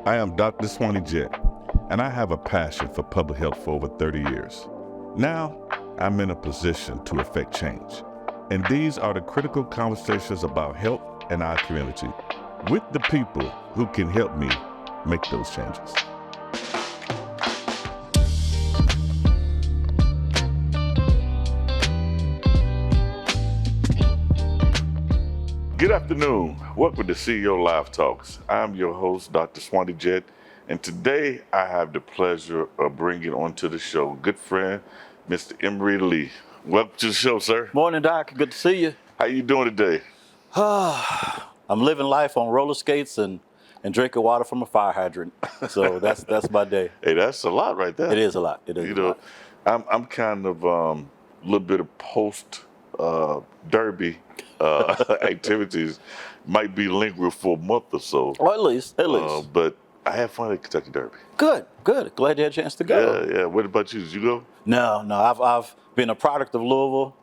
I am Dr. Swannie Jett, and I have a passion for public health for over 30 years. Now, I'm in a position to affect change. And these are the critical conversations about health in our community with the people who can help me make those changes. Good afternoon. Welcome to CEO Live Talks. I'm your host, Dr. Swannie Jett, and today I have the pleasure of bringing onto the show a good friend, Mr. Emery Lee. Welcome to the show, sir. Morning, Doc. Good to see you. How you doing today? I'm living life on roller skates and drinking water from a fire hydrant. So that's my day. Hey, that's a lot right there. It is a lot. It is a lot. I'm kind of a little bit of post derby activities. Might be lingering for a month or so. Or at least. But I had fun at Kentucky Derby. Good. Glad you had a chance to go. Yeah. What about you? Did you go? No. I've been a product of Louisville.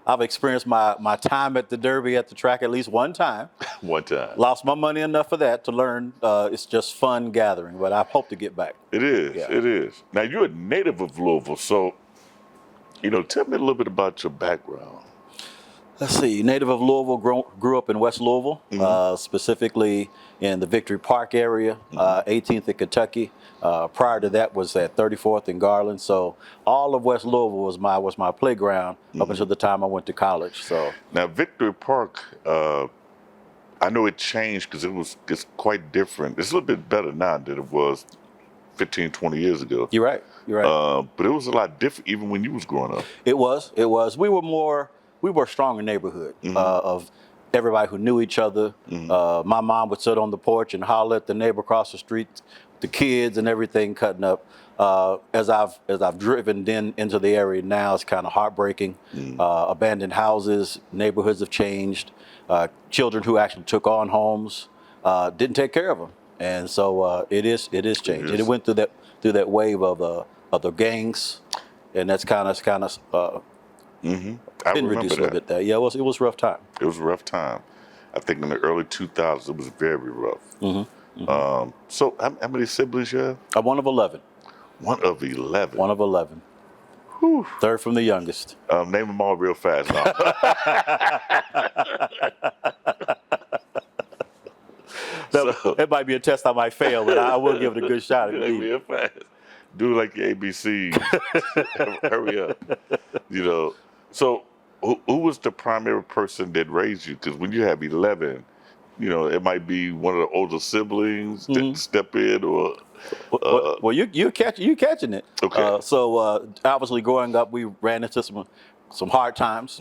I've experienced my time at the Derby at the track at least one time. One time. Lost my money enough for that to learn it's just fun gathering, but I hope to get back. It is. Yeah. It is. Now, you're a native of Louisville, so, tell me a little bit about your background. Let's see. Native of Louisville, grew up in West Louisville, specifically in the Victory Park area, 18th in Kentucky. Prior to that was at 34th in Garland. So all of West Louisville was my playground up until the time I went to college. So now Victory Park, I know it changed because it's quite different. It's a little bit better now than it was 15, 20 years ago. You're right. But it was a lot different even when you was growing up. It was. We were a stronger neighborhood of everybody who knew each other. My mom would sit on the porch and holler at the neighbor across the street, the kids and everything cutting up. As I've driven into the area now, it's kind of heartbreaking. Abandoned houses, neighborhoods have changed. Children who actually took on homes didn't take care of them, and so it is changed. And it went through that wave of the gangs, and that's kind of. I Didn't remember reduce a little that. bit there. Yeah, it was a rough time. It was a rough time. I think in the early 2000s, it was very rough. So how many siblings you have? I'm one of 11. One of 11. One of 11. Whew. Third from the youngest. Name them all real fast now. That might be a test I might fail, but I will give it a good shot. Real fast. Do like your ABC. Hurry up. So who was the primary person that raised you? Because when you have 11, it might be one of the older siblings that step in, or. Well, you catching it. Okay. So obviously, growing up, we ran into some hard times.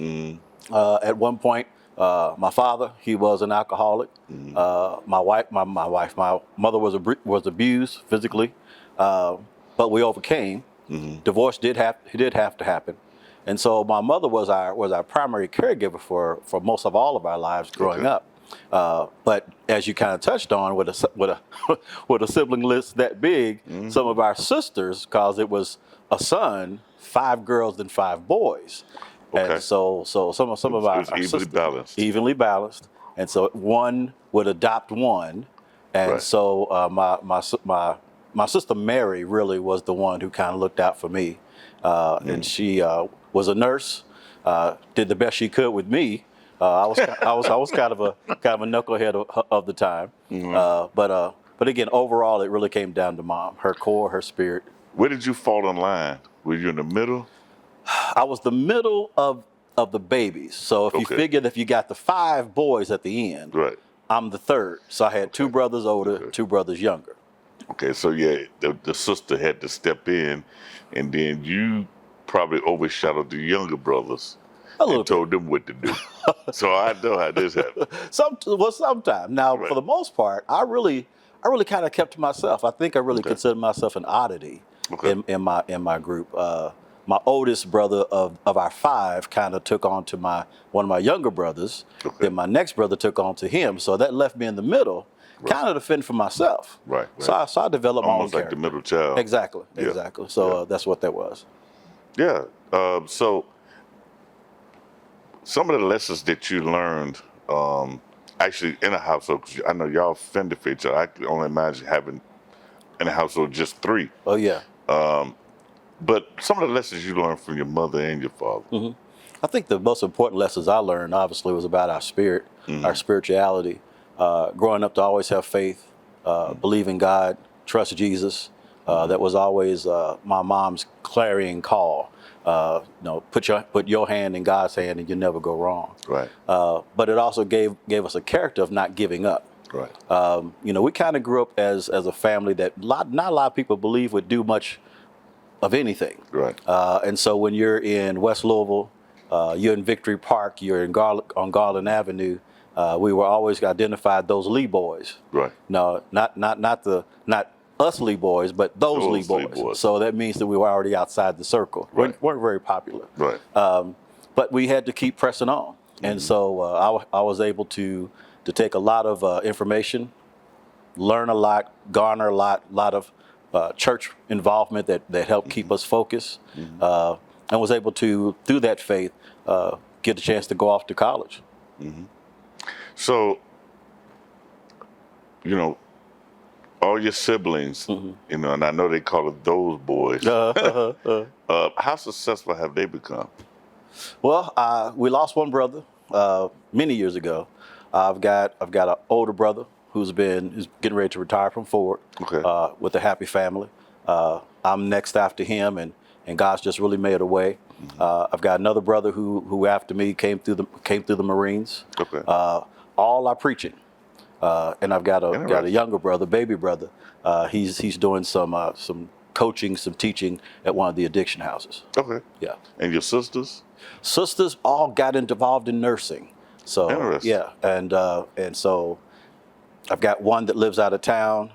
At one point, my father, he was an alcoholic. My mother was abused physically, but we overcame. Divorce did have to happen. And so my mother was our primary caregiver for most of all of our lives growing up. But as you kind of touched on, with a sibling list that big, some of our sisters, because it was a son, 5 girls and 5 boys, and so some of our sisters evenly balanced, and so one would adopt one, and so my sister Mary really was the one who kind of looked out for me, and she was a nurse, did the best she could with me. I was kind of a knucklehead of the time, but again, overall, it really came down to Mom, her core, her spirit. Where did you fall in line? Were you in the middle? I was the middle of the babies. So if you figured if you got the 5 boys at the end, I'm the third. So I had 2 brothers older, 2 brothers younger. Okay, so yeah, the sister had to step in, and then you probably overshadowed the younger brothers and told them what to do. So I know how this happened. Sometimes. Now, for the most part, I really kind of kept to myself. I think I really consider myself an oddity in my group. My oldest brother of our 5 kind of took on to one of my younger brothers. Then my next brother took on to him. So that left me in the middle, kind of to fend for myself. Right. So I developed my own almost like character. the middle child. Exactly. So that's what that was. Yeah. So some of the lessons that you learned, actually in a household, 'cause I know y'all fend for each other. I can only imagine having in a household just three. Oh yeah. But some of the lessons you learned from your mother and your father. I think the most important lessons I learned, obviously, was about our spirit, our spirituality. Growing up to always have faith, believe in God, trust Jesus. That was always my mom's clarion call. Put your hand in God's hand, and you never go wrong. Right. But it also gave us a character of not giving up. Right. We kind of grew up as a family that not a lot of people believe would do much of anything. Right. And so when you're in West Louisville, you're in Victory Park, you're in on Garland Avenue, we were always identified those Lee boys. Right. No, not us Lee boys, but those Lee boys. So that means that we were already outside the circle. Right. We weren't very popular. Right. But we had to keep pressing on. And so I was able to take a lot of information, learn a lot, garner a lot of church involvement that helped keep us focused, and was able to, through that faith, get a chance to go off to college. So, all your siblings, and I know they call it those boys. How successful have they become? Well, we lost one brother many years ago. I've got an older brother who's getting ready to retire from Ford, with a happy family. I'm next after him, and God's just really made a way. I've got another brother who after me came through the Marines. All are preaching, and I've got a younger brother, baby brother. He's doing some coaching, some teaching at one of the addiction houses. Okay. Yeah. And your sisters? Sisters all got involved in nursing. So Interesting. yeah, and so I've got one that lives out of town.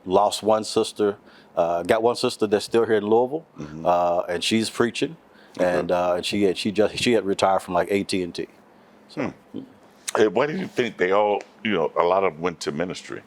Lost one sister. Got one sister that's still here in Louisville, and she's preaching, and she had retired from like AT&T. So. Hey, why do you think they all, a lot of them went to ministry?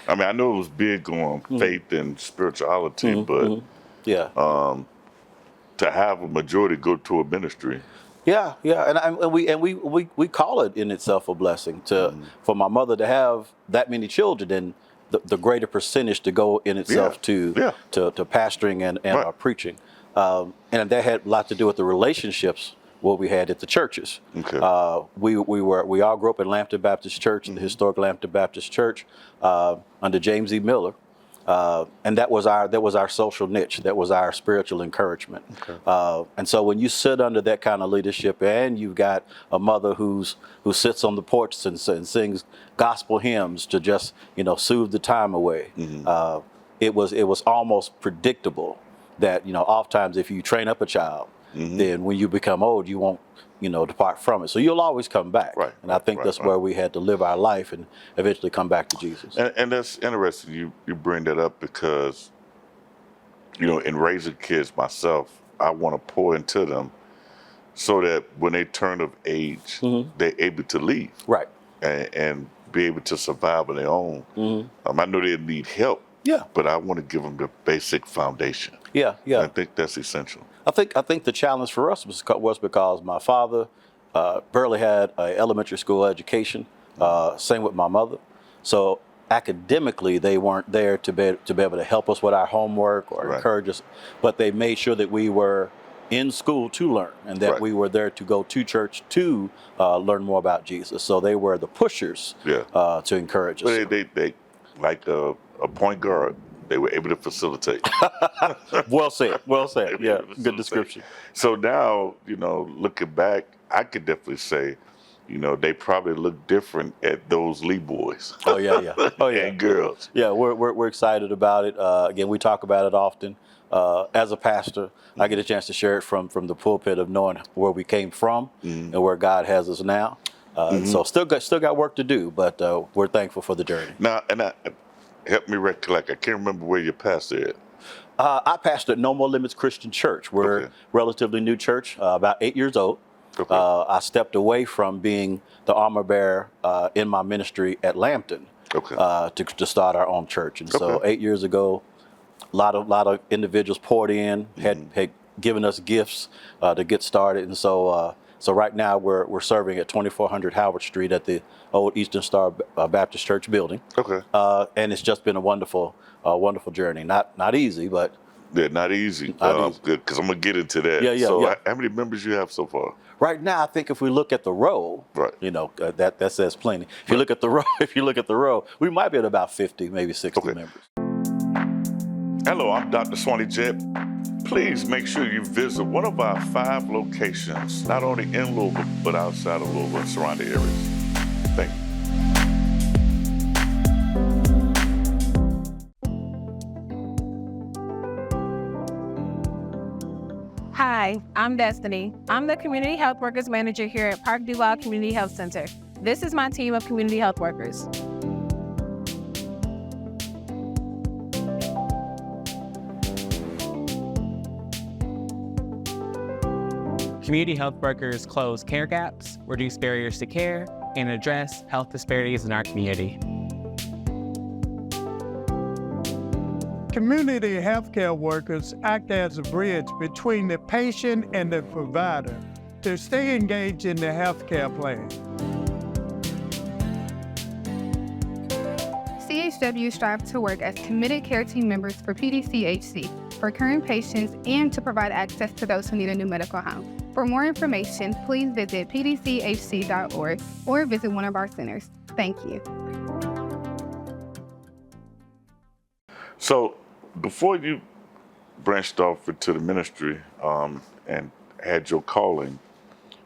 I mean, I know it was big on faith and spirituality, but yeah, to have a majority go to a ministry. Yeah, and we call it in itself a blessing for my mother to have that many children, and the greater percentage to go in itself to pastoring and preaching, and that had a lot to do with the relationships what we had at the churches. Okay. We all grew up in Lambton Baptist Church, the historic Lambton Baptist Church, under James E. Miller. And that was our social niche. That was our spiritual encouragement. Okay. And so when you sit under that kind of leadership, and you've got a mother who sits on the porch and sings gospel hymns to just soothe the time away, it was almost predictable that oftentimes if you train up a child, then when you become old, you won't depart from it. So you'll always come back. Right. And I think that's where we had to live our life and eventually come back to Jesus. And that's interesting you bring that up because, in raising kids myself, I want to pour into them so that when they turn of age, they're able to leave. Right. And be able to survive on their own. I know they need help. Yeah. But I want to give them the basic foundation. Yeah. And I think that's essential. I think the challenge for us was because my father barely had an elementary school education. Same with my mother. So academically, they weren't there to be able to help us with our homework or encourage us. But they made sure that we were in school to learn, and that we were there to go to church to learn more about Jesus. So they were the pushers to encourage us. They like a point guard. They were able to facilitate. Well said. Yeah, good description. So now, looking back, I could definitely say, they probably look different at those Lee boys. Oh yeah. And girls. Yeah, we're excited about it. Again, we talk about it often. As a pastor, I get a chance to share it from the pulpit of knowing where we came from and where God has us now. So still got work to do, but we're thankful for the journey. Now, help me recollect. I can't remember where your pastor is. I pastored No More Limits Christian Church. We're a relatively new church, about 8 years old. Okay. I stepped away from being the armor bearer in my ministry at Lambton to start our own church. And so 8 years ago, a lot of individuals poured in, had given us gifts to get started. And so So right now we're serving at 2400 Howard Street at the old Eastern Star Baptist Church building. Okay. And it's just been a wonderful journey. Not easy, but Yeah, not easy. Not easy. Good, because I'm gonna get into that. Yeah. So how many members you have so far? right now, I think if we look at the row, Right. That says plenty. If you look at the row, we might be at about 50, maybe 60 Okay. members. Hello, I'm Dr. Swannie Jett. Please make sure you visit one of our 5 locations, not only in Louisville, but outside of Louisville and surrounding areas. Thank you. Hi, I'm Destiny. I'm the Community Health Workers Manager here at Park Duval Community Health Center. This is my team of community health workers. Community health workers close care gaps, reduce barriers to care, and address health disparities in our community. Community healthcare workers act as a bridge between the patient and the provider to stay engaged in the healthcare plan. CHW strives to work as committed care team members for PDCHC, for current patients, and to provide access to those who need a new medical home. For more information, please visit pdchc.org or visit one of our centers. Thank you. So before you branched off into the ministry and had your calling,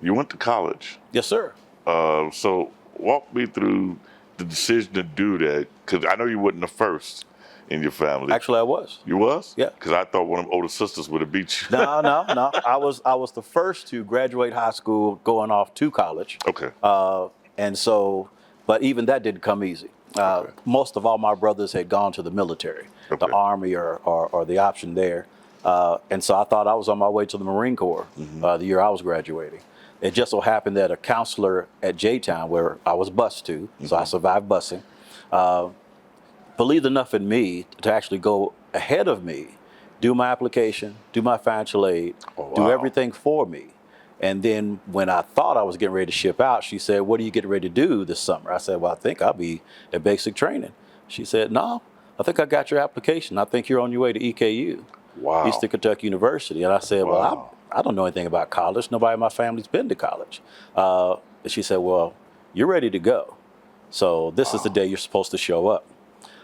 you went to college. Yes, sir. So walk me through the decision to do that, because I know you wasn't the first in your family. Actually, I was. You was? Yeah. Because I thought one of them older sisters would have beat you. No. I was the first to graduate high school, going off to college. Okay. And so, but even that didn't come easy. Okay. Most of all my brothers had gone to the military, Okay. the Army or the option there. And so I thought I was on my way to the Marine Corps the year I was graduating. It just so happened that a counselor at J-Town, where I was bused to, so I survived busing, believed enough in me to actually go ahead of me, do my application, do my financial aid, do everything for me. And then when I thought I was getting ready to ship out, she said, "What are you getting ready to do this summer?" I said, "Well, I think I'll be at basic training." She said, "No, I think I got your application. I think you're on your way to EKU, Wow. Eastern Kentucky University." And I said, Wow. "Well, I don't know anything about college. Nobody in my family's been to college." And she said, "Well, you're ready to go. So this is the day you're supposed to show up."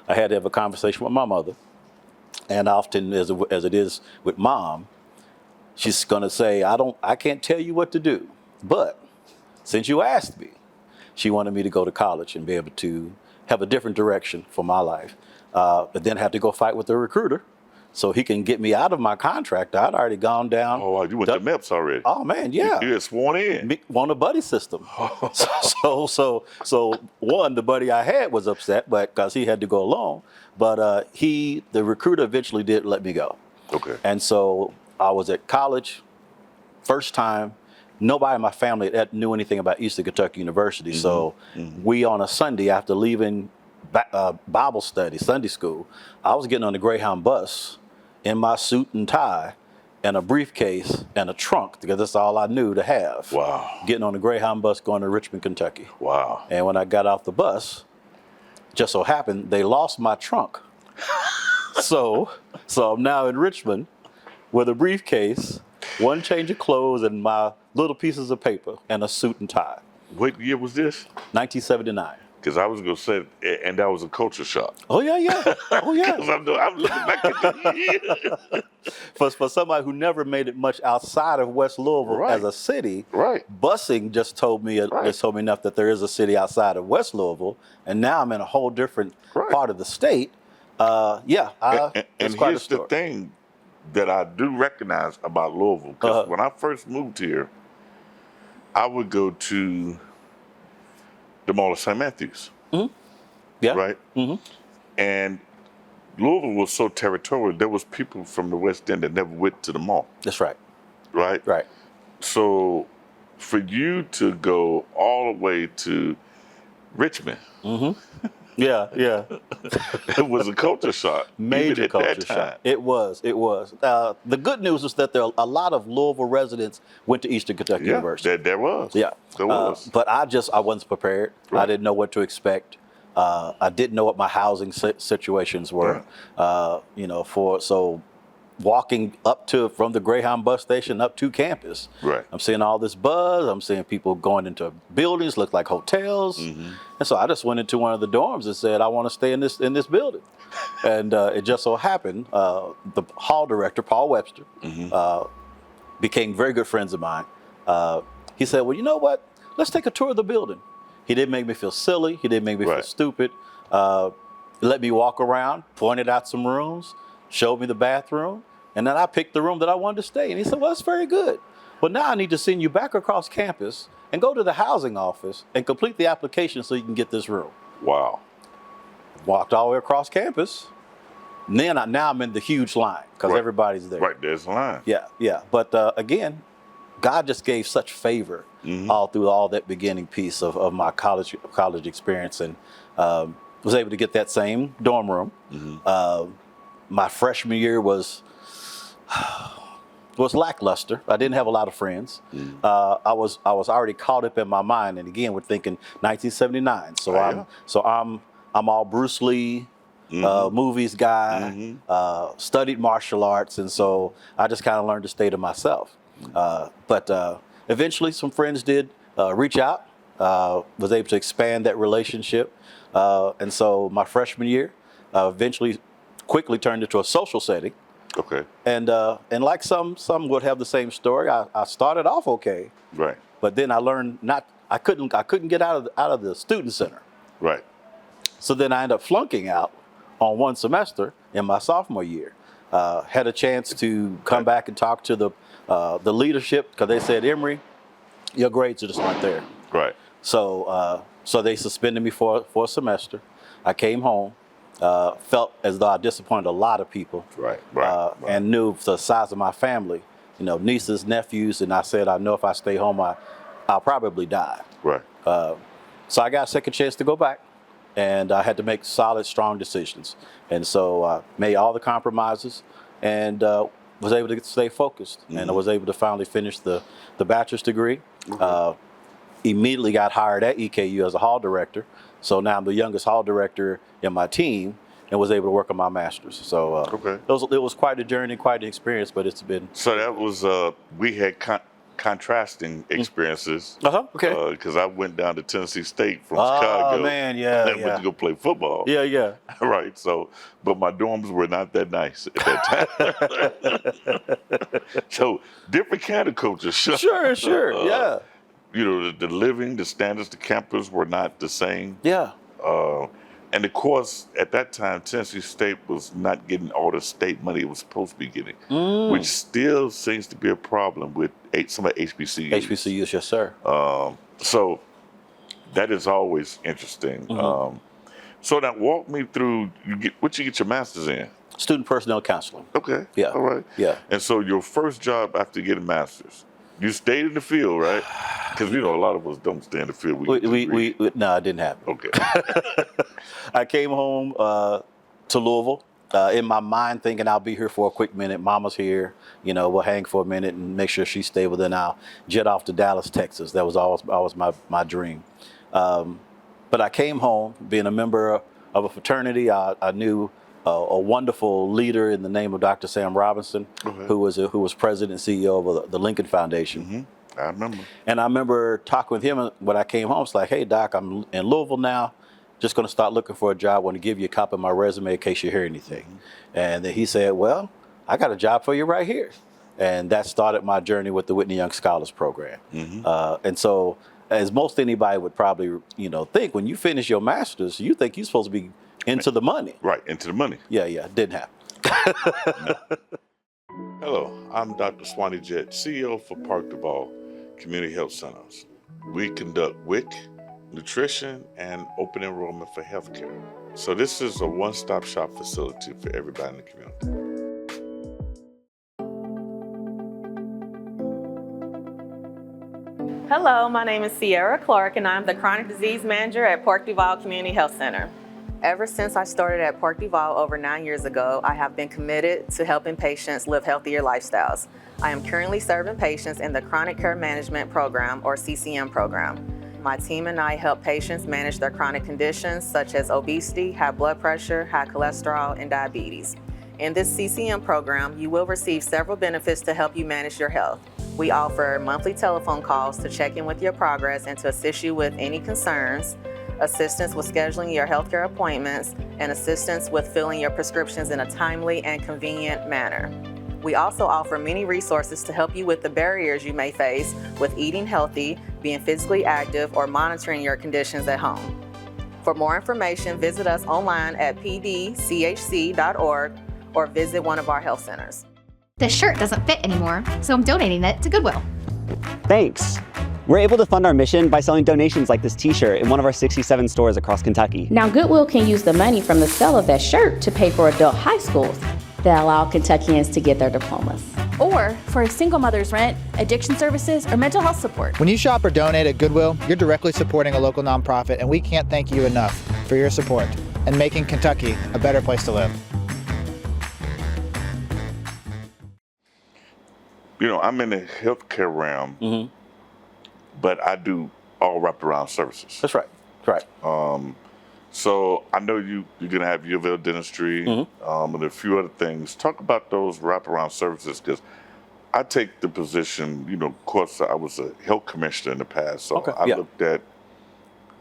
I had to have a conversation with my mother. And often, as it is with mom, she's going to say, I can't tell you what to do. But since you asked me, she wanted me to go to college and be able to have a different direction for my life. But then have to go fight with the recruiter so he can get me out of my contract. I'd already gone down. Oh, wow. You went to MEPS already. Oh, man, yeah. You had sworn in. On a buddy system. So one, the buddy I had was upset, but because he had to go alone. But the recruiter eventually did let me go. Okay. And so I was at college, first time. Nobody in my family knew anything about Eastern Kentucky University. So we, on a Sunday after leaving Bible study, Sunday school, I was getting on the Greyhound bus in my suit and tie and a briefcase and a trunk, because that's all I knew to have. Wow. Getting on the Greyhound bus going to Richmond, Kentucky. Wow. And when I got off the bus, just so happened they lost my trunk. so I'm now in Richmond with a briefcase, one change of clothes, and my little pieces of paper and a suit and tie. What year was this? 1979. Because I was going to say, and that was a culture shock. Oh, yeah. Oh, yeah. 'Cause I'm looking back at the year. For somebody who never made it much outside of West Louisville Right. as a city, Right. busing just told me enough that there is a city outside of West Louisville, and now I'm in a whole different part of the state. And It's quite a here's the story. thing that I do recognize about Louisville. Because when I first moved here, I would go to the Mall of St. Matthews. Yeah. Right? And Louisville was so territorial, there was people from the West End that never went to the mall. That's right. Right? Right. So for you to go all the way to Richmond Yeah, yeah. It was a culture shock. Major even at culture that time. shock. It was. The good news is that a lot of Louisville residents went to Eastern Kentucky Yeah, University. there was. Yeah. There was. But I wasn't prepared. I Right. didn't know what to expect. I didn't know what my housing situations were. So walking from the Greyhound bus station up to campus. Right. I'm seeing all this buzz. I'm seeing people going into buildings, look like hotels. Mm-hmm. And so I just went into one of the dorms and said, I want to stay in this building. And it just so happened, the hall director, Paul Webster, became very good friends of mine. He said, well, you know what? Let's take a tour of the building. He didn't make me feel silly. He didn't make me feel Right. stupid. Let me walk around, pointed out some rooms, showed me the bathroom, and then I picked the room that I wanted to stay in. He said, well, that's very good. But now I need to send you back across campus and go to the housing office and complete the application so you can get this room. Wow. Walked all the way across campus. And then now I'm in the huge line because Right. everybody's there. Right, there's a line. Yeah. But again, God just gave such favor all through all that beginning piece of my college experience, and was able to get that same dorm room. My freshman year was lackluster. I didn't have a lot of friends. I was already caught up in my mind, and again, we're thinking 1979. So I'm all Bruce Lee. Movies guy, studied martial arts, and so I just kind of learned to stay to myself. But eventually some friends did reach out, was able to expand that relationship. And so my freshman year eventually quickly turned into a social setting. Okay. And like some would have the same story, I started off okay, Right. but then I learned I couldn't get out of the student center. Right. So then I ended up flunking out on one semester in my sophomore year. Had a chance to come back and talk to the leadership, because they said, Emery, your grades just weren't there. Right. So they suspended me for a semester. I came home, felt as though I disappointed a lot of people. Right. And knew the size of my family, nieces, nephews, and I said, I know if I stay home, I'll probably die. Right. So I got a second chance to go back, and I had to make solid, strong decisions. And so made all the compromises, and was able to stay focused. And I was able to finally finish the bachelor's degree. Immediately got hired at EKU as a hall director. So now I'm the youngest hall director in my team, and was able to work on my master's. So it was quite a journey, quite an experience, but it's been. So that was, we had contrasting experiences. Okay. Because I went down to Tennessee State from Chicago. Oh, man, yeah. And went to go play football. Yeah. Right. So, but my dorms were not that nice at that time. So, different kind of culture. Sure. Yeah. The living, the standards, the campus were not the same. Yeah. And of course, at that time, Tennessee State was not getting all the state money it was supposed to be getting, which still seems to be a problem with some of HBCUs. HBCUs, yes, sir. So that is always interesting. So now walk me through, what you get your master's in? Student personnel counseling. Okay. Yeah. All right. Yeah. And so your first job after getting a master's, you stayed in the field, right? Because a lot of us don't stay in the field. No, it didn't happen. Okay. I came home to Louisville in my mind thinking I'll be here for a quick minute. Mama's here, we'll hang for a minute and make sure she's stable. Then I'll jet off to Dallas, Texas. That was always my dream. But I came home being a member of a fraternity. I knew a wonderful leader in the name of Dr. Sam Robinson, who was president and CEO of the Lincoln Foundation. I remember. And I remember talking with him when I came home. It's like, hey, Doc, I'm in Louisville now. Just going to start looking for a job. I want to give you a copy of my resume in case you hear anything. And then he said, well, I got a job for you right here. And that started my journey with the Whitney Young Scholars Program. And so, as most anybody would probably, think, when you finish your master's, you think you're supposed to be into the money. Right, into the money. Yeah, it didn't happen. Hello, I'm Dr. Swannie Jett, CEO for Park Duval Community Health Centers. We conduct WIC, nutrition, and open enrollment for healthcare. So this is a one-stop shop facility for everybody in the community. Hello, my name is Sierra Clark, and I'm the Chronic Disease Manager at Park Duval Community Health Center. Ever since I started at Park Duval over 9 years ago, I have been committed to helping patients live healthier lifestyles. I am currently serving patients in the Chronic Care Management Program, or CCM program. My team and I help patients manage their chronic conditions such as obesity, high blood pressure, high cholesterol, and diabetes. In this CCM program, you will receive several benefits to help you manage your health. We offer monthly telephone calls to check in with your progress and to assist you with any concerns, assistance with scheduling your healthcare appointments, and assistance with filling your prescriptions in a timely and convenient manner. We also offer many resources to help you with the barriers you may face with eating healthy, being physically active, or monitoring your conditions at home. For more information, visit us online at pdchc.org or visit one of our health centers. This shirt doesn't fit anymore, so I'm donating it to Goodwill. Thanks. We're able to fund our mission by selling donations like this t-shirt in one of our 67 stores across Kentucky. Now Goodwill can use the money from the sale of that shirt to pay for adult high schools that allow Kentuckians to get their diplomas. Or for a single mother's rent, addiction services, or mental health support. When you shop or donate at Goodwill, you're directly supporting a local nonprofit, and we can't thank you enough for your support and making Kentucky a better place to live. You know, I'm in the healthcare realm, but I do all wraparound services. That's right. That's right. So I know you're going to have Louisville dentistry and a few other things. Talk about those wraparound services, because I take the position, you know, of course, I was a health commissioner in the past, so I looked at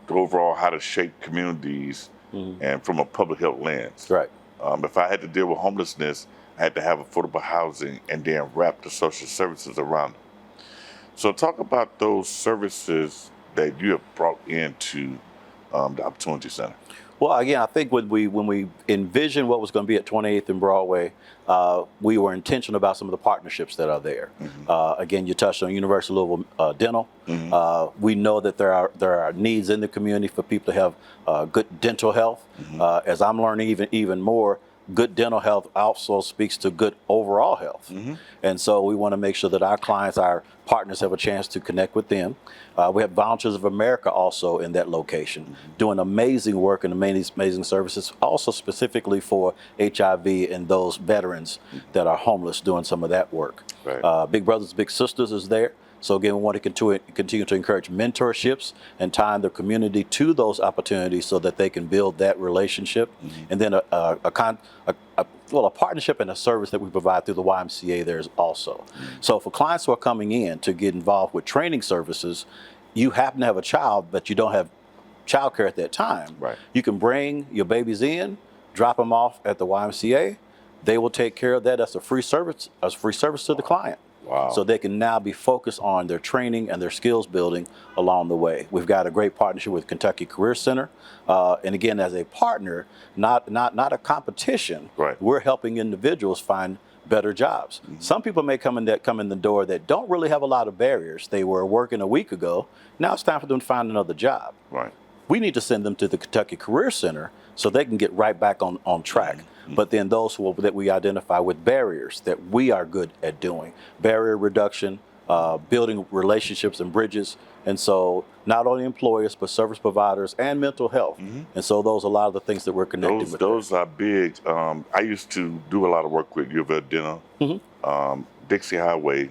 the overall how to shape communities and from a public health lens. Right. If I had to deal with homelessness, I had to have affordable housing and then wrap the social services around it. So talk about those services that you have brought into the Opportunity Center. Well, again, I think when we envisioned what was going to be at 28th and Broadway, we were intentional about some of the partnerships that are there. Again, you touched on University of Louisville Dental. We know that there are needs in the community for people to have good dental health. As I'm learning even more, good dental health also speaks to good overall health. And so we want to make sure that our clients, our partners, have a chance to connect with them. We have Volunteers of America also in that location, doing amazing work and amazing services, also specifically for HIV and those veterans that are homeless, doing some of that work. Right. Big Brothers Big Sisters is there. So again, we want to continue to encourage mentorships and tying the community to those opportunities so that they can build that relationship. And then a partnership and a service that we provide through the YMCA there is also. So for clients who are coming in to get involved with training services, you happen to have a child, but you don't have childcare at that time. Right. You can bring your babies in, drop them off at the YMCA. They will take care of that as a free service to the client. Wow. So they can now be focused on their training and their skills building along the way. We've got a great partnership with Kentucky Career Center. And again, as a partner, not a competition, we're helping individuals find better jobs. Some people may come in the door that don't really have a lot of barriers. They were working a week ago. Now it's time for them to find another job. Right. We need to send them to the Kentucky Career Center so they can get right back on track. But then those that we identify with barriers that we are good at doing, barrier reduction, building relationships and bridges. And so not only employers, but service providers and mental health. And so those are a lot of the things that we're connected with. Those are big. I used to do a lot of work with Louisville Dental. Dixie Highway,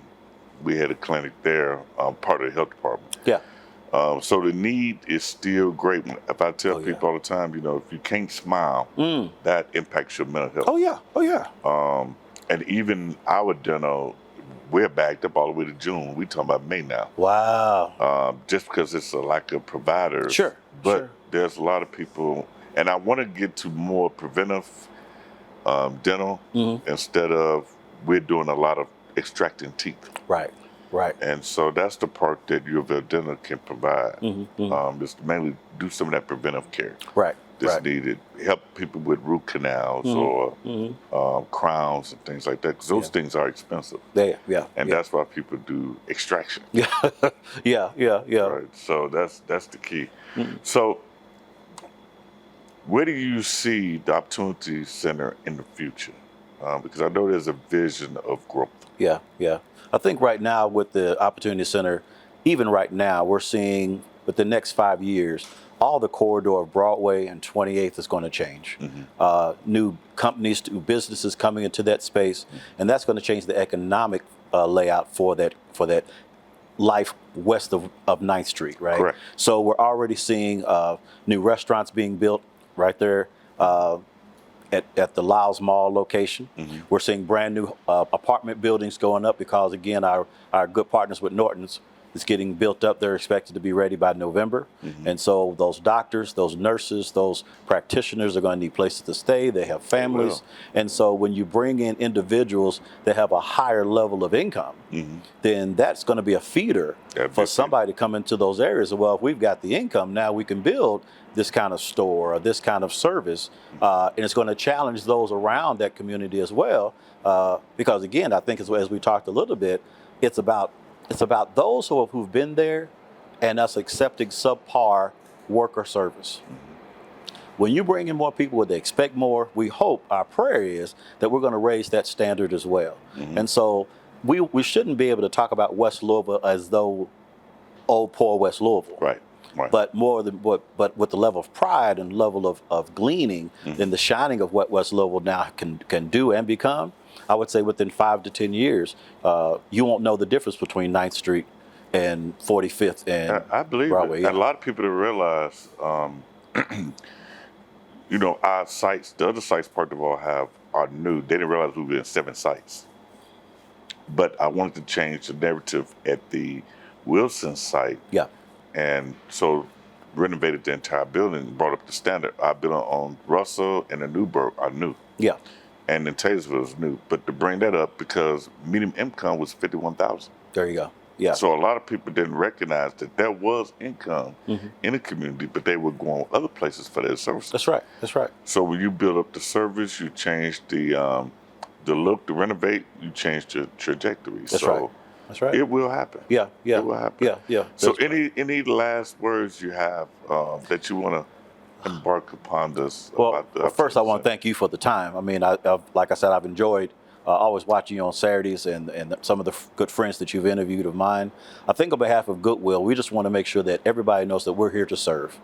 we had a clinic there, part of the health department. Yeah. So the need is still great. If I tell people all the time, you know, if you can't smile, that impacts your mental health. Oh yeah. And even our dental, we're backed up all the way to June. We're talking about May now. Wow. Just because it's a lack of providers. Sure. But there's a lot of people, and I want to get to more preventive dental instead of we're doing a lot of extracting teeth. Right. Right. And so that's the part that Louisville Dental can provide. Is to mainly do some of that preventive care. Right. That's needed. Help people with root canals or crowns and things like that. Because those things are expensive. And that's why people do extraction. Yeah. Right. So that's the key. So where do you see the Opportunity Center in the future? Because I know there's a vision of growth. Yeah. I think right now with the Opportunity Center, even right now, we're seeing but the next 5 years, all the corridor of Broadway and 28th is going to change. New companies, new businesses coming into that space, and that's going to change the economic layout for that life west of 9th Street, right? Correct. So we're already seeing new restaurants being built right there at the Lyles Mall location. We're seeing brand new apartment buildings going up because, again, our good partners with Norton's is getting built up. They're expected to be ready by November. And so those doctors, those nurses, those practitioners are going to need places to stay. They have families. And so when you bring in individuals that have a higher level of income, then that's going to be a feeder for somebody to come into those areas. Well, if we've got the income, now we can build this kind of store or this kind of service. And it's going to challenge those around that community as well. Because again, I think as we talked a little bit, it's about those who've been there and us accepting subpar work or service. When you bring in more people where they expect more, we hope, our prayer is that we're going to raise that standard as well. And so we shouldn't be able to talk about West Louisville as though, oh, poor West Louisville. Right. But but with the level of pride and level of gleaning and the shining of what West Louisville now can do and become, I would say within 5 to 10 years, you won't know the difference between 9th Street and 45th and I believe Broadway. it. And a lot of people don't realize, you know, our sites, the other sites Park Duval are new. They didn't realize we were in 7 sites. But I wanted to change the narrative at the Wilson site. Yeah. And so renovated the entire building, brought up the standard. Our building on Russell and the Newburgh are new. Yeah. And then Taylorsville is new. But to bring that up, because medium income was $51,000. There you go. Yeah. So a lot of people didn't recognize that there was income in the community, but they were going other places for their services. That's right. That's right. So when you build up the service, you change the look, to renovate, you change the trajectory. That's so right. That's right. It will happen. Yeah. Yeah. It will happen. Yeah. Yeah. So any last words you have that you want to embark upon this? Well, first I want to thank you for the time. I mean, like I said, I've enjoyed always watching you on Saturdays and some of the good friends that you've interviewed of mine. I think on behalf of Goodwill, we just want to make sure that everybody knows that we're here to serve.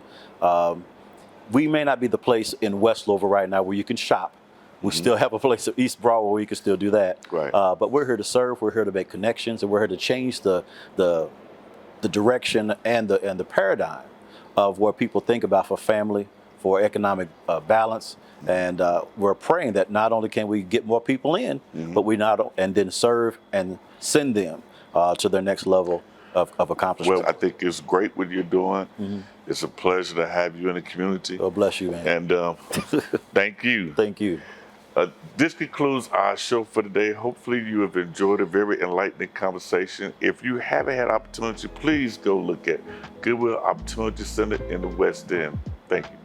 We may not be the place in West Louisville right now where you can shop. We still have a place at East Broadway where you can still do that. Right. But we're here to serve. We're here to make connections, and we're here to change the direction and the paradigm of where people think about for family, for economic balance. And we're praying that not only can we get more people in, but and then serve and send them to their next level of accomplishment. Well, I think it's great what you're doing. It's a pleasure to have you in the community. God bless you, man. And thank you. Thank you. This concludes our show for today. Hopefully you have enjoyed a very enlightening conversation. If you haven't had opportunity, please go look at Goodwill Opportunity Center in the West End. Thank you.